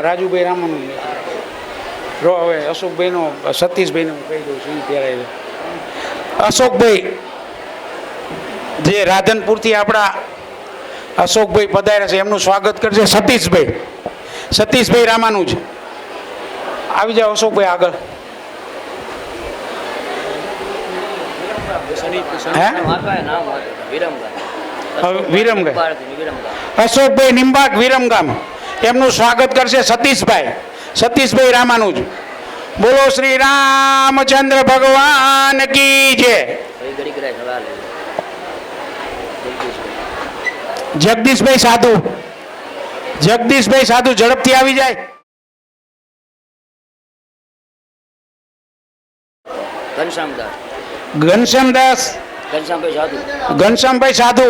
રાજુભાઈ રામાનું રો હવે અશોકભાઈ નો સતીશભાઈ ને કહી દઉં છું ત્યારે. અશોકભાઈ જે રાધનપુરથી આપણા અશોકભાઈ પધાર્યા છે એમનું સ્વાગત કરશે સતીશભાઈ. સતીશભાઈ રામાનું જ આવી જાઓ. અશોકભાઈ આગળ. વિરમગામ. અશોકભાઈ નિંબાક વિરમગામ એમનું સ્વાગત કરશે સતીશભાઈ. સતીશભાઈ રામાનું જ. બોલો શ્રી રામચંદ્ર ભગવાન કી જય. જગદીશભાઈ સાધુ, જગદીશભાઈ સાધુ ઝડપથી આવી જાય. ઘનશ્યામદાસ, ઘનશ્યામભાઈ સાધુ.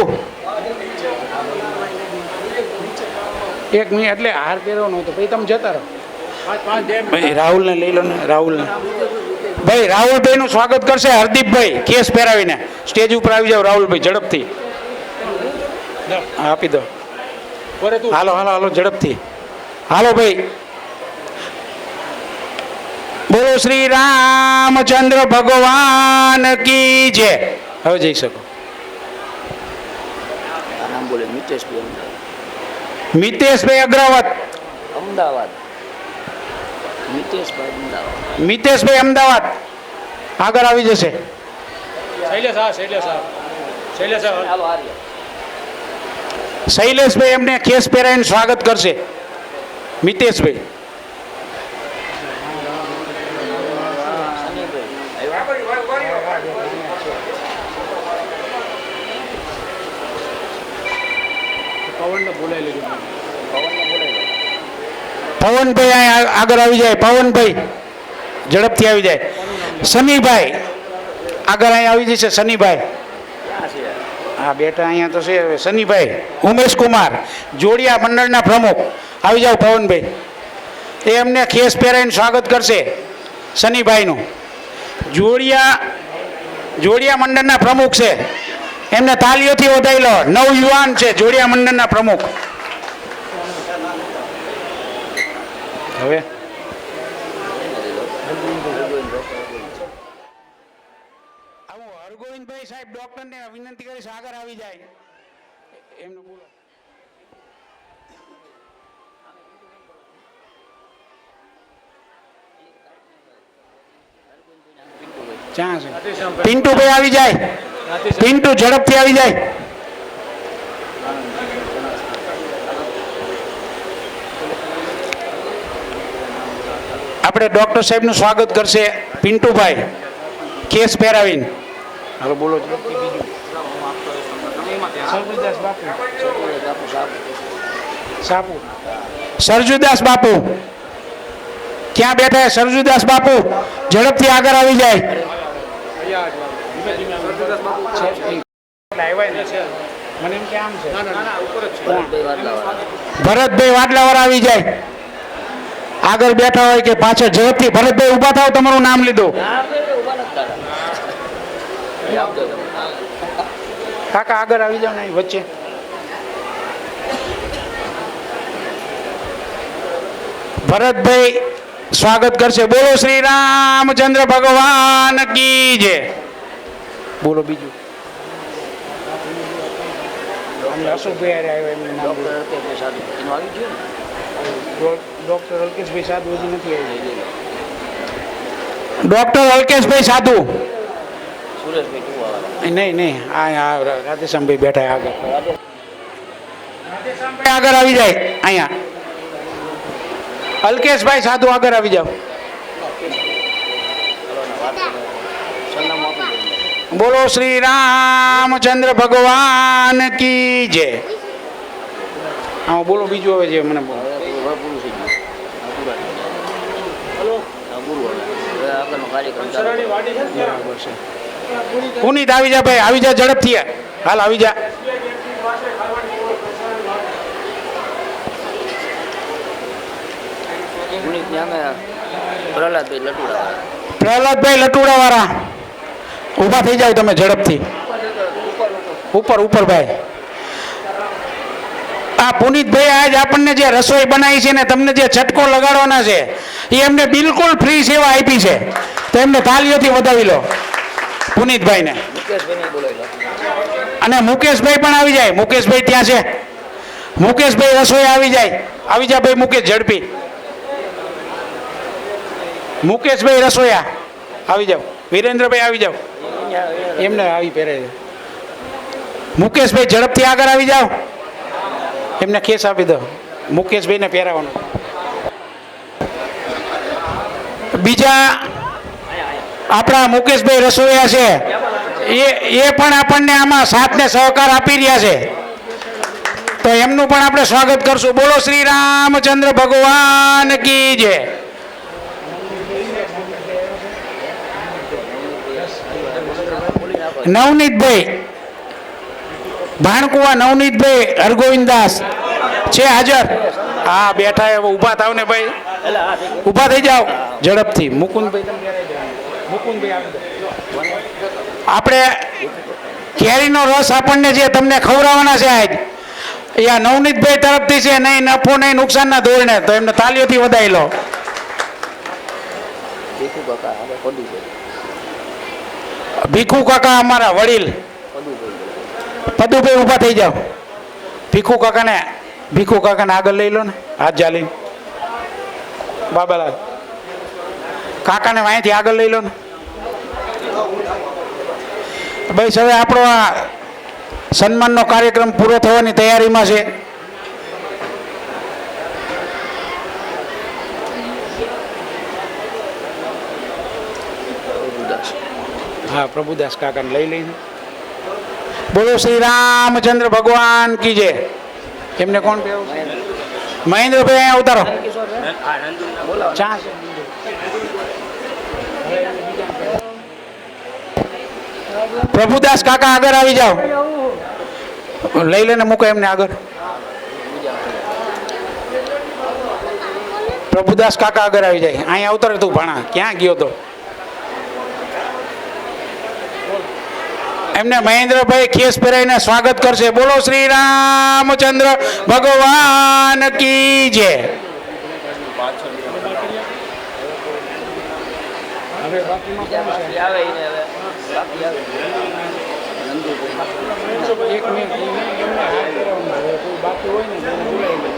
1 મિનિટ એટલે હાર પહેરવો નહોતો ભાઈ, તમે જતા રહો. ભાઈ રાહુલને લઈ લો ને. રાહુલને ભાઈ, રાહુલભાઈનું સ્વાગત કરશે હરદીપભાઈ કેસ પહેરાવીને. સ્ટેજ ઉપર આવી જાઓ રાહુલભાઈ ઝડપથી. આપી દો. હાલો હાલો હાલો ઝડપથી હાલો ભાઈ. બોલો શ્રી રામચંદ્ર ભગવાન કી જય. હવે જઈ શકો. મિતેશભાઈ અગ્રવત, અમદાવાદ. મિતેશભાઈ અમદાવાદ આગળ આવી જશે. શૈલેષભાઈ એમને કેસ પહેરાવીને સ્વાગત કરશે. મિતેશભાઈ. પવનભાઈ અહીં આગળ આવી જાય. પવનભાઈ ઝડપથી આવી જાય. શનિભાઈ આગળ અહીં આવી જશે. શનિભાઈ હા બેટા અહીંયા તો છે. શનિભાઈ ઉમેશકુમાર જોડિયા મંડળના પ્રમુખ આવી જાઓ. પવનભાઈ એ એમને ખેસ પહેરાવીને સ્વાગત કરશે શનિભાઈનું. જોડિયા મંડળના પ્રમુખ છે, એમને તાલીઓથી વધાવી લો. નવયુવાન છે જોડિયા મંડળના પ્રમુખ. હવે ગોવિંદભાઈ સાહેબ ડોક્ટરને વિનંતી કરીશ આગળ આવી જાય. એમનું બોલો. ક્યાં છે? પિન્ટુભાઈ આવી જાય. પિન્ટુ ઝડપથી આવી જાય. આપણે ડોક્ટર સાહેબનું સ્વાગત કરશે પિન્ટુભાઈ કેસ પહેરાવીને. હાલો બોલો. સરજુદાસ બાપુ ક્યાં બેઠા? સરજુદાસ બાપુ ઝડપથી આગળ આવી જાય. મને એમ કે આમ છે. ભરતભાઈ વાટલાવાળા આવી જાય. આગળ બેઠા હોય કે પાછળ ઝડપથી ભરતભાઈ ઊભા થાવ. તમારું નામ લીધું. કાકા આગળ આવી જાવ ને અહીં વચ્ચે. ભરતભાઈ સ્વાગત કરશે. બોલો શ્રી રામચંદ્ર ભગવાન કી જય. બોલો બીજું. અશોકભાઈ આવ્યો એમનું નામ. ડોક્ટર અલ્કેશભાઈ સાધુ હજી નથી આવી. ડોક્ટર અલ્કેશભાઈ સાધુ નહીં નહીં. આ રાધેશ્યામભાઈ બેઠા આગળ. રાધેશ્યામભાઈ આગળ આવી જાય. અહીંયા અલ્કેશભાઈ સાધુ આગળ આવી જાઓ. બોલો શ્રી રામચંદ્ર ભગવાન કી જય. હા બોલો બીજું હવે જે મને બોલો. પુનિત આવી જા ભાઈ. આવી જા ઝડપથી. હાલ આવી જા. પ્રહલાદભાઈ લટુડા વાળા ઊભા થઈ જાવ તમે ઝડપથી. ઉપર ઉપર ભાઈ. આ પુનિતભાઈ આજ આપણને જે રસોઈ બનાવી છે ને તમને જે છટકો લગાડવાના છે એ એમને બિલકુલ ફ્રી સેવા આપી છે. તો એમને તાલીઓથી વધાવી લો પુનિતભાઈને. અને મુકેશભાઈ પણ આવી જાય. મુકેશભાઈ ત્યાં છે. મુકેશભાઈ રસોઈ આવી જાય. આવી જા ભાઈ મુકેશ ઝડપી. મુકેશભાઈ રસોયા આવી જાઓ. વિરેન્દ્રભાઈ આવી જાઓ. એમને આવી પહેરે. મુકેશભાઈ ઝડપથી આગળ આવી જાઓ. એમને કેસ આપી દો. મુકેશભાઈને પહેરાવાનો. બીજા આપણા મુકેશભાઈ રસોયા છે એ પણ આપણને આમાં સાથ ને સહકાર આપી રહ્યા છે. તો એમનું પણ આપણે સ્વાગત કરશું. બોલો શ્રી રામચંદ્ર ભગવાન કી જય. નવનીતભાઈ ભાણકુવા. નવનીતભાઈ હરગોવિંદદાસ છે હાજર. હા બેઠા. ઊભા થાવ ને ભાઈ. ઊભા થઈ જાઓ ઝડપથી. મુકુંદભાઈ આપણે કેરીનો રસ આપણને જે તમને ખવડાવવાના છે આજ એ આ નવનીતભાઈ તરફથી છે. નહીં નફો નહીં નુકસાનના ધોરણે. તો એમને તાલીઓથી વધાવી લો. ભીખુ કાકા અમારા વડીલ. પદુભાઈ ઊભા થઈ જાઓ. ભીખુ કાકાને આગળ લઈ લો ને હાથ જાલી. બાબાલાલ કાકાને વાંયથી આગળ લઈ લો ને. બસ હવે આપણો આ સન્માનનો કાર્યક્રમ પૂરો થવાની તૈયારીમાં છે. હા પ્રભુદાસ કાકાને લઈ લઈને. બોલો શ્રી રામચંદ્ર ભગવાન કી જય. એમને કોણ પહેરું? મહેન્દ્રભાઈ અહીંયા ઉતારો. પ્રભુદાસ કાકા આગળ આવી જાઓ. લઈ લઈને મૂકો એમને આગળ. પ્રભુદાસ કાકા આગળ આવી જાય. અહીંયા ઉતારે તું ભાણા. ક્યાં ગયો તો? એમને મહેન્દ્રભાઈ કેસ પહેરાઈને સ્વાગત કરશે. બોલો શ્રી રામચંદ્ર ભગવાન કી જય. એક મિનિટ એમને હાથ કરવાનો છે. કોઈ બાકી હોય ને તો એને બોલાવી લો.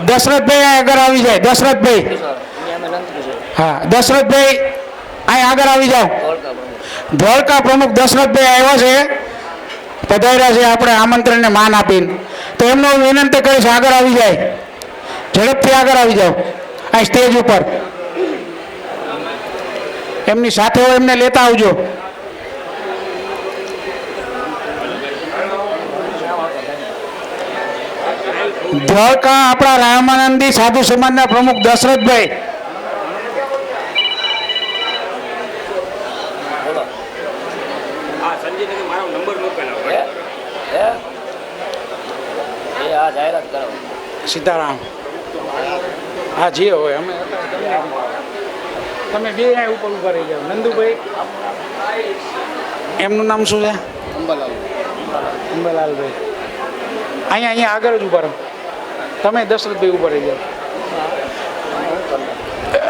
દશરથભાઈ આગળ આવી જાય. દશરથભાઈ, હા દશરથભાઈ અહીં આગળ આવી જાઓ. ધોળકા પ્રમુખ દશરથભાઈ આવ્યા છે, પધાર્યા છે આપણે આમંત્રણને માન આપીને. તો એમનો હું વિનંતી કરીશ આગળ આવી જાય, ઝડપથી આગળ આવી જાઓ અહીં સ્ટેજ ઉપર. એમની સાથે હોય એમને લેતા આવજો. ધોળકા આપણા રામાનંદી સાધુ સમાજના પ્રમુખ દશરથભાઈ. સીતારામ. હા જે હોય અમે તમે બે અહીંયા ઉપર ઉભા રહી જાઓ. નંદુભાઈ, એમનું નામ શું છે? અંબાલાલભાઈ. અહીંયા આગળ જ ઉભા રહો. તમે દશરથભાઈ ઉભા રહી જાઓ.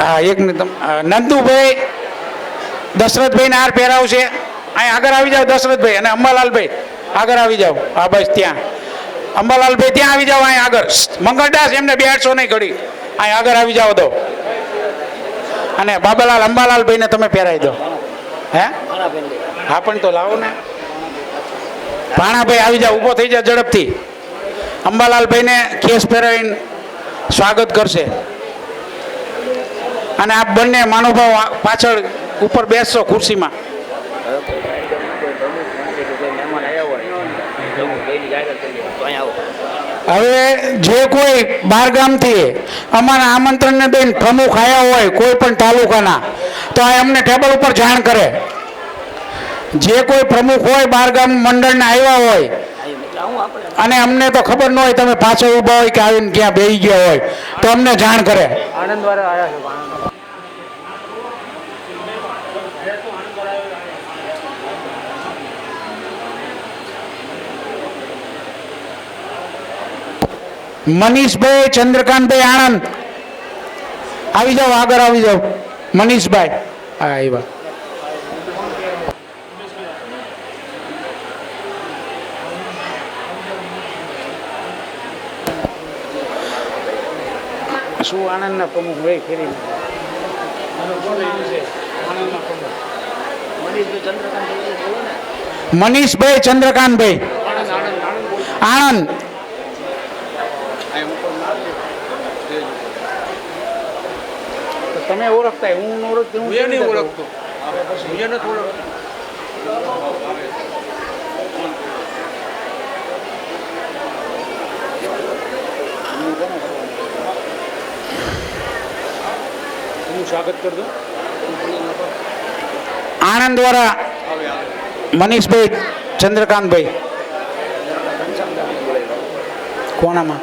હા એક મિનિટ. નંદુભાઈ દશરથભાઈને હાર પહેરાવશે. અહીં આગળ આવી જાઓ દશરથભાઈ. અને અંબાલાલભાઈ આગળ આવી જાઓ. હા બસ ત્યાં અંબાલાલભાઈ ત્યાં આવી જાઓ. અહીં આગળ મંગળદાસ એમને બેઠશો નહીં ઘડી. અહીં આગળ આવી જાઓ દો. અને બાબાલાલ અંબાલાલભાઈને તમે પહેરાવી દો. હે હા પણ તો લાવો ને. ભાણાભાઈ આવી જાઓ, ઊભો થઈ જાઓ ઝડપથી. અંબાલાલભાઈને કેસ પહેરાવીને સ્વાગત કરશે. અને આપ બંને મહાનુભાવ પાછળ ઉપર બેસશો ખુરશીમાં. હવે જે કોઈ બાર ગામથી અમારા આમંત્રણને દઈને પ્રમુખ આવ્યા હોય કોઈ પણ તાલુકાના, તો આ અમને ટેબલ ઉપર જાણ કરે. જે કોઈ પ્રમુખ હોય બાર ગામ મંડળના આવ્યા હોય અને અમને તો ખબર ન હોય, તમે પાછળ ઊભા હોય કે આવીને ક્યાં બેસી ગયા હોય, તો અમને જાણ કરે. આનંદ વાળા આવ્યા છે. મનીષભાઈ ચંદ્રકાંતભાઈ આણંદ આવી જાઓ, આગળ આવી જાઓ. મનીષભાઈ હા આવ્યા. શું આણંદના પ્રમુખ ભાઈ ફેરી મનીષભાઈ ચંદ્રકાંતભાઈ આણંદ. તમે ઓળખતા હું ઓળખતો હું નહીં ઓળખતો. સ્વાગત કરજો. આણંદ દ્વારા મનીષભાઈ ચંદ્રકાંતભાઈ. કોનામાં?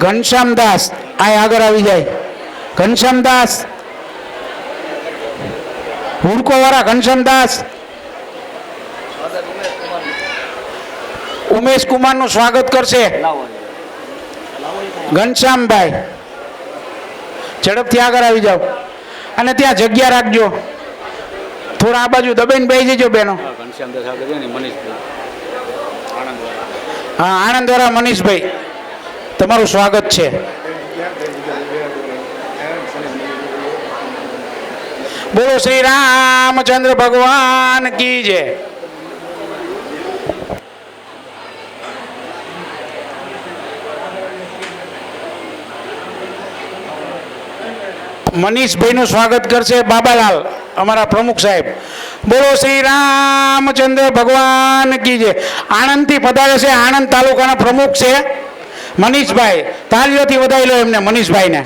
ઘનશ્યામદાસ આ આગળ આવી જાય. ઘનશ્યામદાસ હુડકો વાળા ઘનશ્યામદાસ. ઉમેશ કુમારનું સ્વાગત કરશે ઘનશ્યામભાઈ. ઝડપથી આગળ આવી જાઓ અને ત્યાં જગ્યા રાખજો. થોડા આ બાજુ દબાઈને બેસી જજો બેનો. હા આણંદ વાળા મનીષભાઈ તમારું સ્વાગત છે. બોલો શ્રી રામચંદ્ર ભગવાન કી જય. મનીષભાઈનું સ્વાગત કરશે બાબાલાલ અમારા પ્રમુખ સાહેબ. બોલો શ્રી રામચંદ્ર ભગવાન કી જય. આણંદથી પધારે છે, આણંદ તાલુકાના પ્રમુખ છે મનીષભાઈ. તાલીઓથી વધાવી લો એમને મનીષભાઈને.